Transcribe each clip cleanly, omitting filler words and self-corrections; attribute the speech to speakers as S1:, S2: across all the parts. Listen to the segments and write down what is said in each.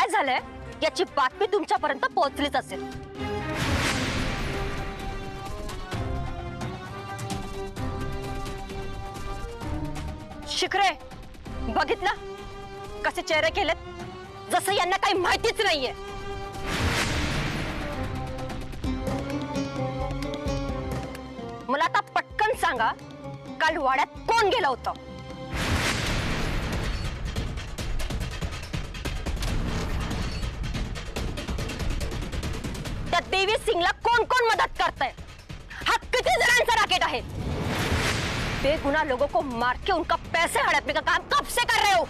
S1: झालंय याची बातमी तुमच्यापर्यंत पोहोचलीच असेल। शिखरे, बघितलं कसे चेहरे केलेत, जसं यांना काही माहितीच नाहीये। मला आता पटकन सांगा, काल वाड्यात कोण गेलं होतं? त्या देवी सिंगला कोण कोण मदत करतंय? हा किती जणांचा रॅकेट आहे? बेगुनाह लोगों को मार के उनका पैसे हड़पने का काम कब से कर रहे हो?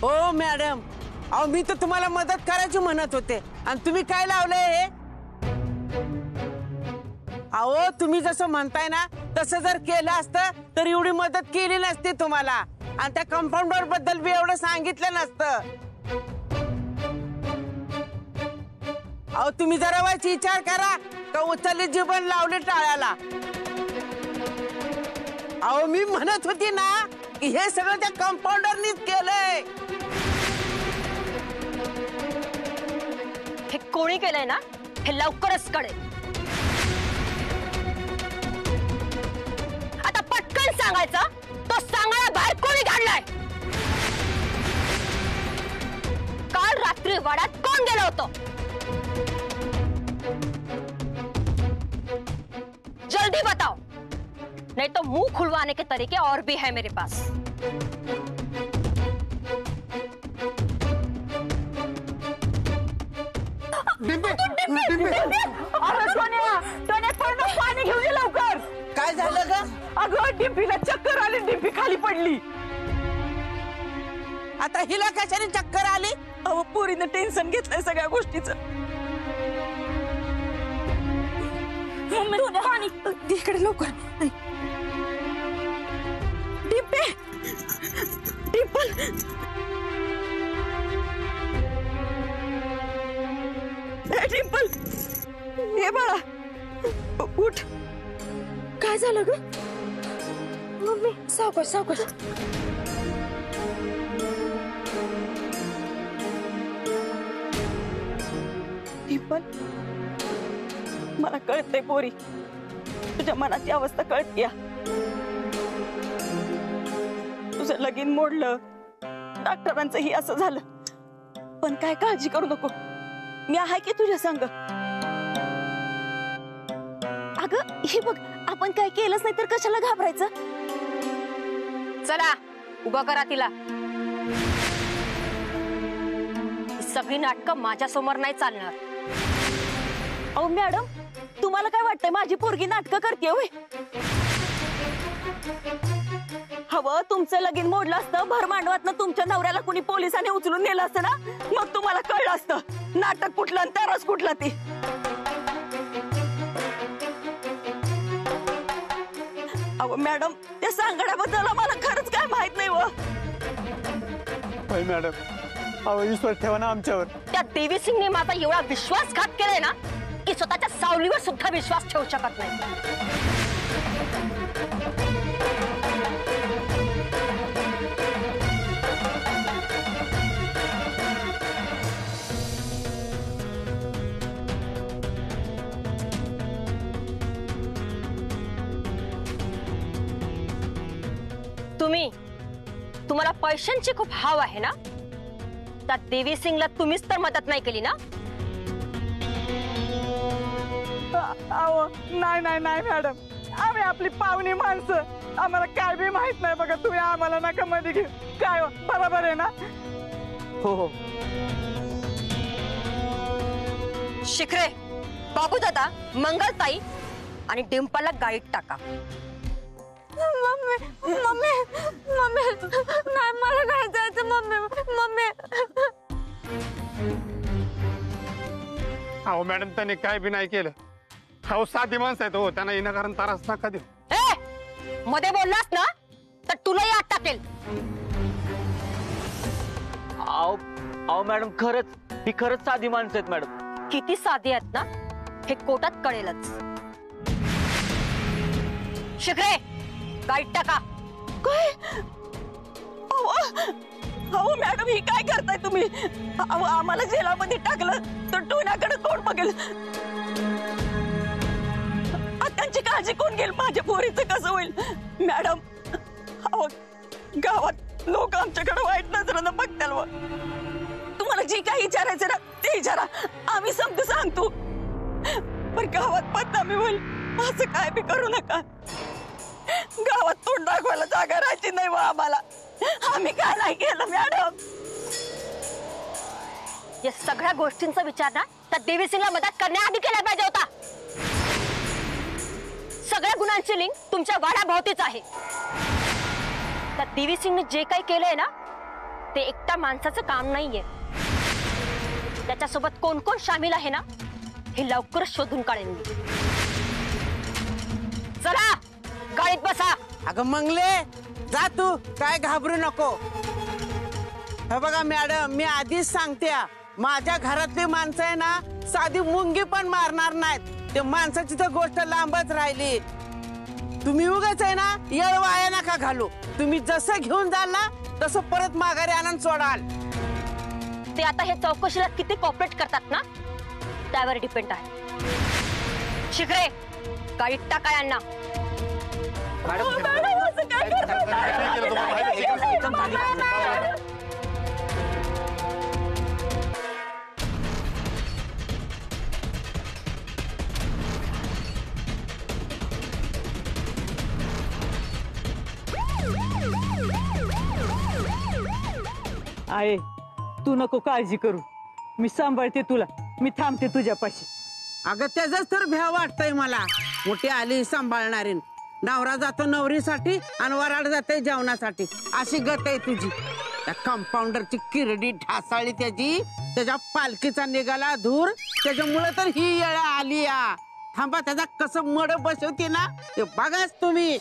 S2: ओ मॅडम, अहो मी तर तुम्हाला मदत करायची म्हणत होते आणि तुम्ही काय लावलंय हे? अहो तुम्ही जसं म्हणताय ना तसं जर केलं असतं तर एवढी मदत केली नसती तुम्हाला आणि त्या कंपाऊंडर बद्दल बी एवढं सांगितलं नसतं। अहो तुम्ही जरा वाईच विचार करा का उचलली जीवन लावले टाळ्याला। अहो मी म्हणत होती ना की हे सगळं त्या कंपाऊंडरनीच केलंय।
S1: हे कोणी केलंय ना हे लवकरच कळेल। आता पटकन सांगायचं, तो सांगायला बाहेर कोणी काढलाय? काल रात्री वाड्यात कोण गेलं होतं? जल्दी बताओ, नहीं तो मुंह खुलवाने के तरीके और भी है मेरे पास।
S3: अरे सोन्या पाणी घेऊन ये लवकर।
S2: काय झालं ग?
S3: अगं डिंपीला चक्कर आली, डिंपी खाली पडली।
S2: आता हिला कशाने चक्कर आली?
S3: अहो पोरीनं टेन्शन घेतलंय सगळ्या गोष्टीचं। पाणी इकडे लवकर। डिंपे, डिंपल, डिंपल, हे बाळा उठ। काय झालं ग? मम्मी सावकाश सावकाश। डिंपल, मला कळतंय पोरी, तुझ्या मनाची अवस्था कळतीया। तुझं लगीन मोडलं, डॉक्टरांचंही असं झालं, पण काय काळजी करू नको, मी आहे की तुझ्या संग। अगं हे बघ, आपण काय केलंच नाही तर कशाला घाबरायचं?
S1: चला उभा करा तिला। सगळी नाटकं माझ्या समोर नाही चालणार।
S3: अहो मॅडम, तुम्हाला काय वाटतंय माझी पोरगी नाटकं करते होय? हवं तुमचं लगीन मोडलं असतं, भर मांडवातनं तुमच्या नवऱ्याला कुणी पोलिसांनी उचलून नेलं असतं ना, मग तुम्हाला कळलं असतं नाटक कुठलं आणि तरस कुठला ती। अहो मॅडम, त्या सांगण्याबद्दल मला खरंच काय माहित नाही।
S4: मॅडम, अहो ईश्वर ठेवा ना आमच्यावर।
S1: त्या देवी सिंगने माझा एवढा विश्वासघात केलाय ना की स्वतःच्या सावलीवर सुद्धा विश्वास ठेवू शकत नाही। तुम्हाला पैशांची खूप हाव आहे ना? त्या देवी सिंगला तुम्हीच तर मदत नाही केली ना?
S3: नाही नाही नाही मॅडम, आम्ही आपली पाहुणी माणसं, आम्हाला काय बी माहित नाही बघा, तुम्ही आम्हाला नका मध्ये घेऊ। काय बरोबर आहे ना?
S4: हो हो।
S1: शिखरे, बाबू दादा, मंगलताई आणि डिंपलला गाडीत टाका।
S5: मम्मी मम्मी मम्मी नाही, मला काय जायचं मम्मी मम्मी।
S4: अहो मॅडम, त्याने काय बी नाही केलं। अहो साधी माणसं आहेत हो, त्यांना विनाकारण त्रास नका देऊ।
S1: मध्ये बोललास ना तर तुलाही आत टाकेल।
S6: अहो मॅडम, ही खरंच साधी माणसं आहेत मॅडम।
S1: किती साधी आहेत ना हे कोर्टात कळेलच। शिखरे, गाडीत टाका।
S3: काय? अहो मॅडम ही काय करताय तुम्ही? अहो आम्हाला जेलामध्ये टाकलं तर टोण्याकडे कोण बघेल? त्यांची काळजी कोण घेईल? माझ्या पोरीचं कसं होईल? मॅडम अहो गावात लोक आमच्याकडे वाईट नजरेनं बघताल. तुम्हाला जी काही विचारायचं ना ते विचारा, आम्ही समजून सांगतो. पण गावात बदनामी होईल असं काय बी करू नका. गावात तोंड दाखवायला जागा राहायची नाही वा आम्हाला. आम्ही काय नाही केलं मॅडम.
S1: या सगळ्या गोष्टींचा विचार ना त्या देवी सिंगला मदत करण्याआधी केला पाहिजे होता. सगळ्या गुणांची लिंक तुमच्या वाड्याभोवतीच आहे. त्या देवी सिंगने जे काही केलंय ना ते एकटा माणसाचं काम नाहीये. त्याच्यासोबत कोण कोण सामील आहे ना हे लवकरच शोधून काढेन मी. चला गाडीत बसा.
S2: अगं मंगले जा तू, काय घाबरू नको. हे बघा मॅडम, मी आधीच सांगते, माझ्या घरातली माणसं आहे ना साधी मुंगी पण मारणार नाहीत. ते माणसाची तर गोष्ट लांबच राहिली. तुम्ही उगाच आहे ना येळ वाया नका घालू. तुम्ही जसं घेऊन जाल ना तसं परत माघारी आणून सोडाल.
S1: ते आता हे चौकशीला किती कॉपरेट करतात ना त्यावर डिपेंड आहे. शिगरे गाडीत टाका यांना.
S3: आहे तू नको काळजी करू, मी सांभाळते तुला. मी थांबते तुझ्यापाशी.
S2: अगं त्याच तर भ्या वाटतंय मला. मोठी आली सांभाळणारी. नवरा जातो नवरीसाठी आणि वराड जाते जेवणासाठी. अशी गत आहे तुझी. त्या कंपाऊंडरची किरडी ढासाळी त्याची. त्याच्या पालखीचा निघाला धूर. त्याच्यामुळे तर ही येळ आली. थांबा, त्याचा कसं मड बसवते ना ते बघाच तुम्ही.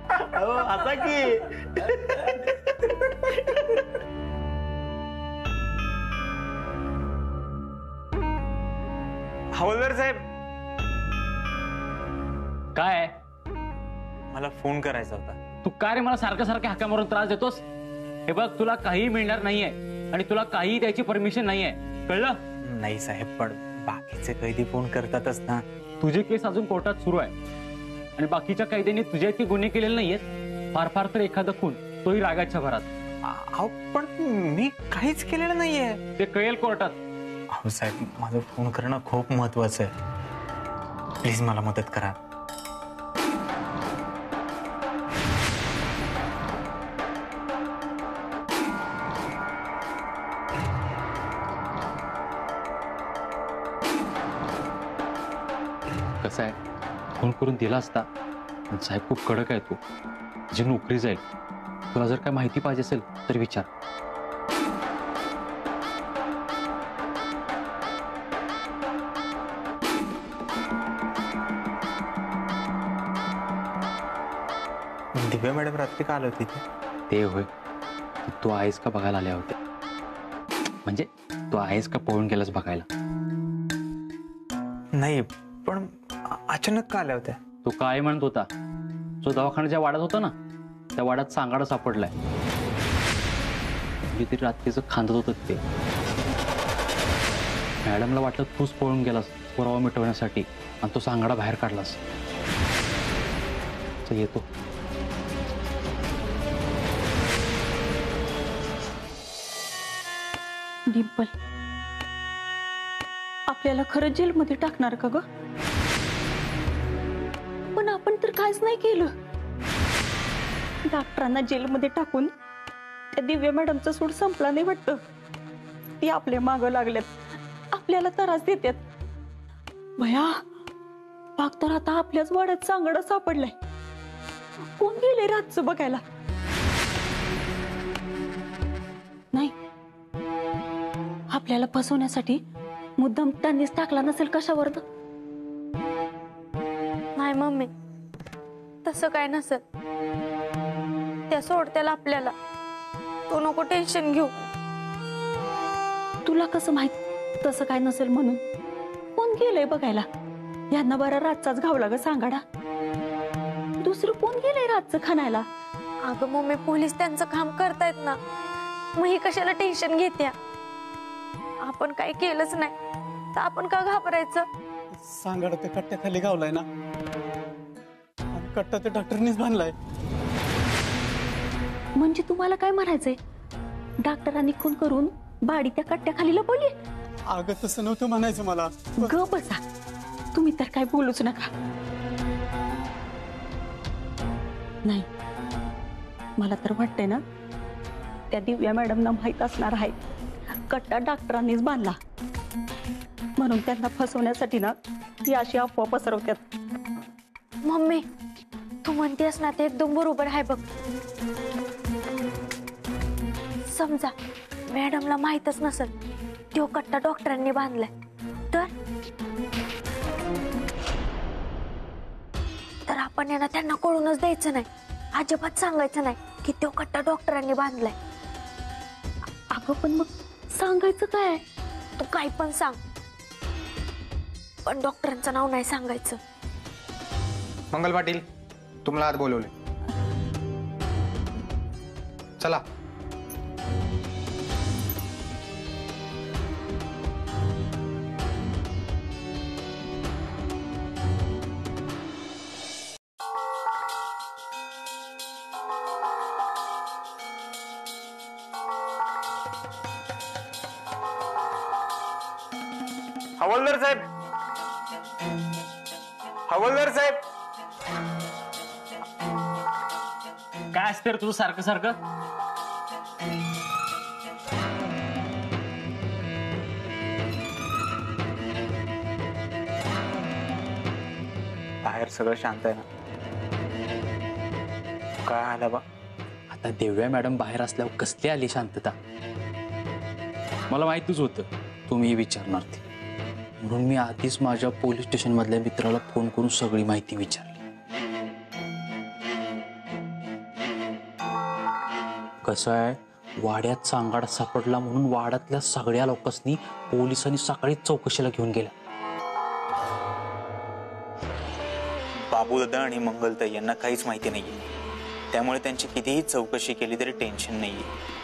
S6: आता की
S7: हवालदार साहेब,
S6: काय
S7: मला फोन करायचा होता.
S6: तू का रे मला सारखं सारखं हाका मारून त्रास देतोस? हे बघ तुला काही मिळणार नाहीये आणि तुला काही द्यायची परमिशन नाहीये, कळलं?
S7: नाही साहेब, पण बाकीचे कैदी फोन करतातच ना.
S6: तुझी केस अजून कोर्टात सुरू आहे आणि बाकीच्या कैद्यांनी तुझ्या इतके गुन्हे केलेले नाहीयेत. फार फार तर एखादा खून, तोही रागाच्या भरात.
S7: अहो पण मी काहीच केलेलं नाहीये.
S6: ते कळेल कोर्टात.
S7: अहो साहेब, माझं फोन करणं खूप महत्वाचं आहे. प्लीज मला मदत करा.
S6: कसं आहे, फोन करून दिला असता. साहेब खूप कडक आहे, तू जी नोकरी जाईल. तुला जर काय माहिती पाहिजे असेल तर विचार.
S7: दिव्या मॅडम रात्री का आली होती?
S6: ते होय, तू आहेस का बघायला आल्या होत्या. म्हणजे तू आहेस का पळून गेलास बघायला.
S7: नाही, पण अचानक का आल्या होत्या?
S6: तो काय म्हणत होता, जो दवाखाना ज्या वाड्यात होता ना त्या वाड्यात सांगाडा सापडलाय. तरी रात्रीचं खांदत होत ते. मॅडमला वाटलं तूच पळून गेलास पुरावा मिटवण्यासाठी आणि तो सांगाडा बाहेर काढलास. येतो.
S3: डिंपल, आपल्याला खरं जेलमध्ये टाकणार का ग? पण आपण तर काहीच नाही केलं. डॉक्टरांना जेलमध्ये टाकून त्या दिव्या मॅडमचा सूड संपला नाही वाटतं. ती आपल्या मागं लागल्यात, आपल्याला त्रास देतात. भया पाक तर आता आपल्याच वाड्यात सांगडा सापडलाय. कोण गेले रातचं बघायला? नाही, आपल्याला फसवण्यासाठी मुद्दाम त्यांनीच टाकला नसेल कशावर?
S5: नाही मम्मी, तसं काय नसेल. त्या सोडत्याला आपल्याला. तू नको टेन्शन घेऊ.
S3: तुला कसं माहित तसं काय नसेल म्हणून? कोण गेलंय बघायला? यांना बरा रातचाच घावला ग सांगाडा. दुसरं कोण गेलंय रातचं खाणायला?
S5: अगं मम्मी, पोलीस त्यांचं काम करतायत ना, मग ही कशाला टेन्शन घेत्या? आपण काही केलंच नाही तर आपण का घाबरायचं?
S8: सांगाड ते कट्ट्याखाली गावलाय ना, आणि कट्टा ते डॉक्टरनीच बांधलाय.
S3: म्हणजे तुम्हाला काय म्हणायचंय? डॉक्टरांनी खून करून बाडी त्या कट्ट्याखाली लपवली?
S8: अगं तसं नव्हतं म्हणायचं मला.
S3: ग बसा, तुम्ही तर काय बोलूच नका. नाही, मला तर वाटतंय ना, त्या दिव्या मॅडमना माहित असणार आहे कट्टा डॉक्टरांनीच बांधला, म्हणून त्यांना फसवण्यासाठी ना ती अशी अफवा पसरवतात.
S5: मम्मी, तू म्हणतेस ना ते एकदम बरोबर आहे बघ. समजा मॅडमला माहितच नसेल तो कट्टा डॉक्टरांनी बांधलाय, तर आपण यांना त्यांना कळूनच द्यायचं नाही, अजिबात सांगायचं नाही की तो कट्टा डॉक्टरांनी बांधलाय.
S3: अगं पण मग सांगायचं काय?
S5: तू काही पण सांग, पण डॉक्टरांचं नाव नाही सांगायचं.
S9: मंगल पाटील, तुम्हाला आत बोलवले, चला.
S7: हवालदार साहेब, हवालदार साहेब.
S6: काय असतं रे तुझं सारखं सारखं?
S7: बाहेर सगळं शांत आहे ना? काय आला बा?
S6: आता दिव्या मॅडम बाहेर असल्यावर कसली आली शांतता? मला माहितीच होतं तुम्ही विचारणार ते, म्हणून मी आधीच माझ्या पोलीस स्टेशन मधल्या मित्राला फोन करून सगळी माहिती विचारली. कसं आहे, वाड्यात सांगाडा सापडला म्हणून वाड्यातल्या सगळ्या लोकांनी पोलिसांनी सकाळी चौकशीला घेऊन गेला.
S7: बाबूदादा आणि मंगलताई यांना काहीच माहिती नाहीये, त्यामुळे त्यांची कितीही चौकशी केली तरी टेन्शन नाहीये.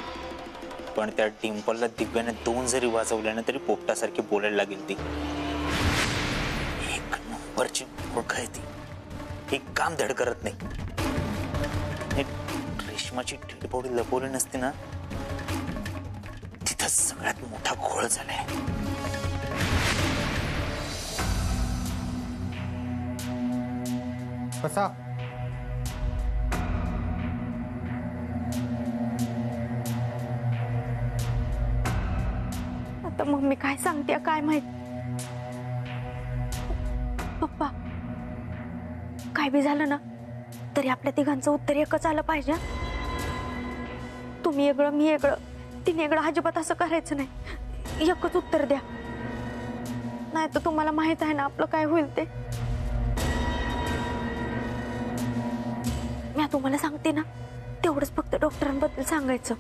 S7: पण त्या डिंपलला दिव्याने 2 जरी वाजवल्याने तरी पोपटासारखी बोलायला लागेल. ती एक नंबरची मूर्ख आहे. ती एक काम धड करत नाही. रेशमाची डेड बॉडी लपवली नसती ना, तिथं सगळ्यात मोठा घोळ झालाय.
S9: कसा
S5: आता मम्मी काय सांगते काय माहित. पप्पा, काय बी झालं ना तरी आपल्या तिघांचं उत्तर एकच आलं पाहिजे. तुम्ही वेगळं, मी वेगळं, तिने वेगळं, अजिबात असं करायचं नाही. एकच उत्तर द्या, नाही तर तुम्हाला माहित आहे ना आपलं काय होईल ते. मी तुम्हाला सांगते ना, तेवढंच फक्त डॉक्टरांबद्दल सांगायचं.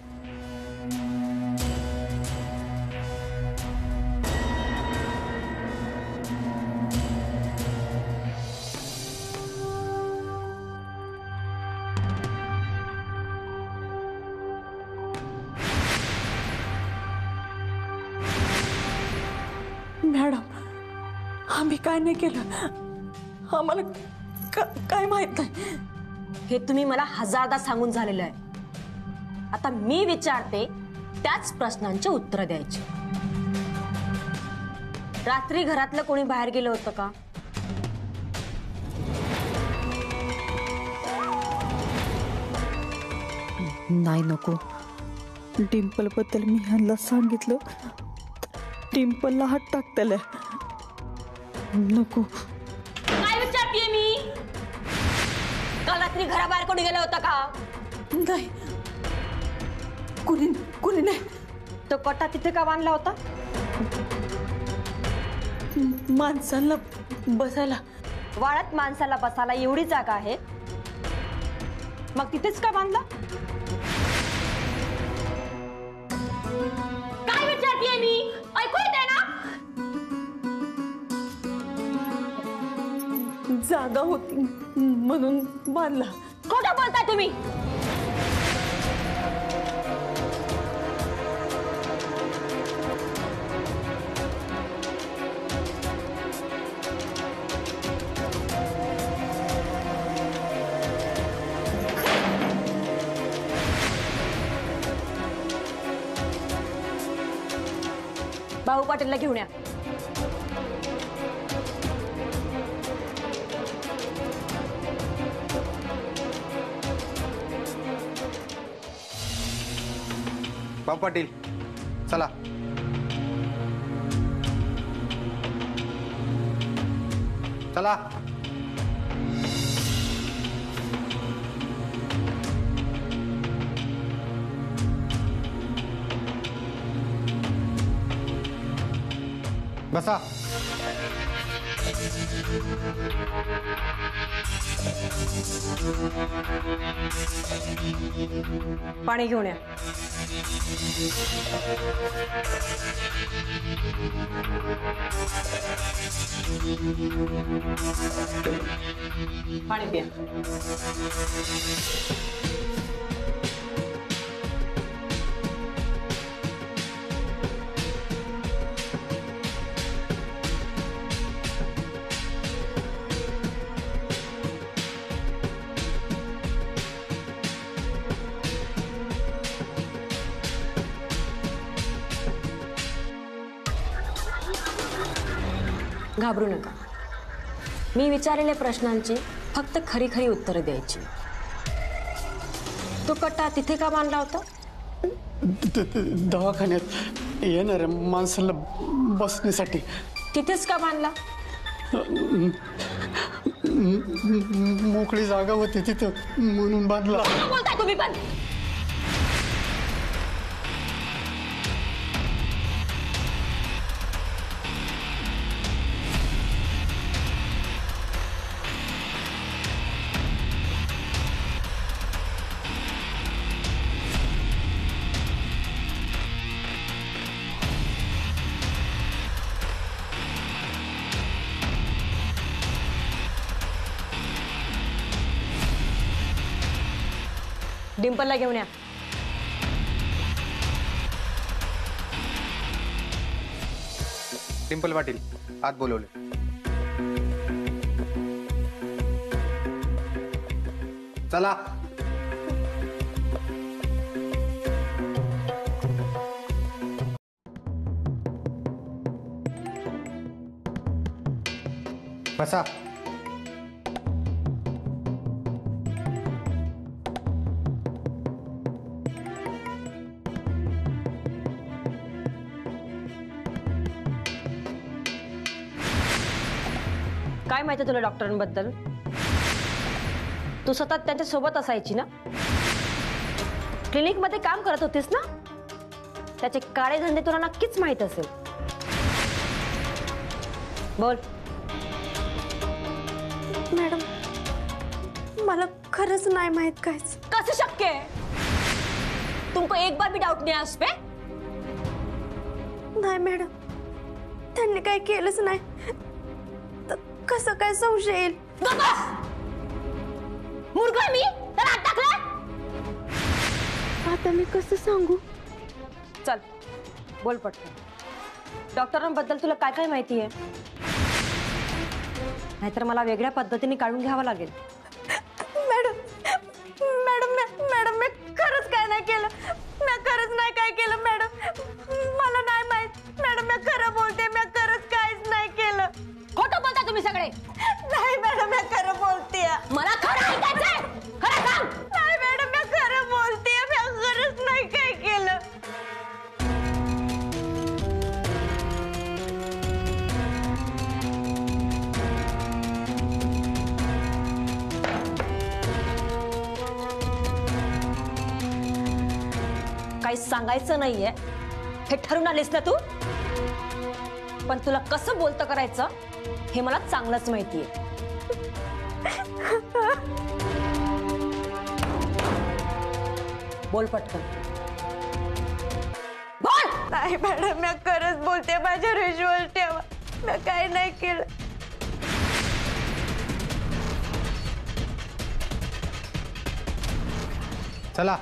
S3: मॅडम, आम्ही काय नाही केलं, आम्हाला काय माहित नाही.
S1: हे तुम्ही मला हजारदा सांगून झालेलं आहे. आता मी विचारते त्याच प्रश्नांची उत्तर द्यायची. रात्री घरातलं कोणी बाहेर गेलं होतं का?
S3: नाही, नको. डिंपल बद्दल मी ह्यांना सांगितलं, डिंपलला हात टाकतले. नको.
S1: काय विचारतेय मी? काल रात्री घराबाहेर कोणी गेलं होतं का?
S3: नाही, कुणी नाही.
S1: तो कट्टा तिथे का बांधला होता?
S3: माणसाला बसायला.
S1: वाड्यात माणसाला बसायला एवढी जागा आहे, मग तिथेच का बांधला? काय विचारतेय मी? ऐकू येते ना?
S3: जा जागा होती म्हणून बांधला.
S1: खोटं बोलताय तुम्ही. भाऊ पाटीलला घेऊन या.
S9: बाबू पाटील चला. चला. बसा.
S1: पाणी घेऊन या. पाणी पिया. घाबरू नका. मी विचारलेल्या प्रश्नांची फक्त खरी खरी उत्तरं द्यायची. तो कट्टा तिथे का बांधला होता?
S8: दवाखान्यात येणाऱ्या माणसाला बसण्यासाठी.
S1: तिथेच का बांधला?
S8: मोकळी जागा होती तिथं म्हणून बांधला.
S1: काय बोलताय तुम्ही पण? डिंपलला घेऊन या.
S9: डिंपल पाटील आत बोलवले. चला. बसा.
S1: काय माहिती तुला डॉक्टरांबद्दल? तू सतत त्यांच्या सोबत असायची ना? क्लिनिक मध्ये काम करत होतीस ना? त्याचे काळे धंदे तुला नक्कीच माहित असेल. बोल.
S5: मॅडम मला खरंच नाही माहित काहीच.
S1: कसं शक्य है? तुमको एक बार भी डाउट नहीं आया उस पे?
S5: नाही मॅडम, त्यांनी काही केलंच नाही. तर कसं काय संशय येईल?
S1: मूर्ख मी तर आत टाकलं.
S5: आता मी कसं सांगू?
S1: चल बोल पटकन. डॉक्टरांबद्दल तुला काय काय माहिती आहे? नाहीतर मला वेगळ्या पद्धतीने काढून घ्यावं लागेल.
S5: मॅडम मॅडम मॅडम मी खरंच काय नाही केलं. मी खरंच नाही काय केलं मॅडम. मला नाही माहित मॅडम. मी खरं बोलते. मी खरंच काहीच नाही केलं.
S1: खोटं बोलता तुम्ही सगळे.
S5: नाही मॅडम मी खरं बोलते.
S1: मला खरं ऐकायचंय. खरं सांग.
S5: नाही मॅडम मी खरं बोलते. मी खरंच नाही काय केलं.
S1: काही सांगायचं नाहीये हे ठरवून आलीस ना तू. पण तुला कसं बोलतं करायचं हे मला चांगलंच माहितीये. बोल पटकन. बोल.
S5: नाही मॅडम मी खरंच बोलते. माझ्या विश्वास ठेवा. मी काय नाही केलं.
S9: चला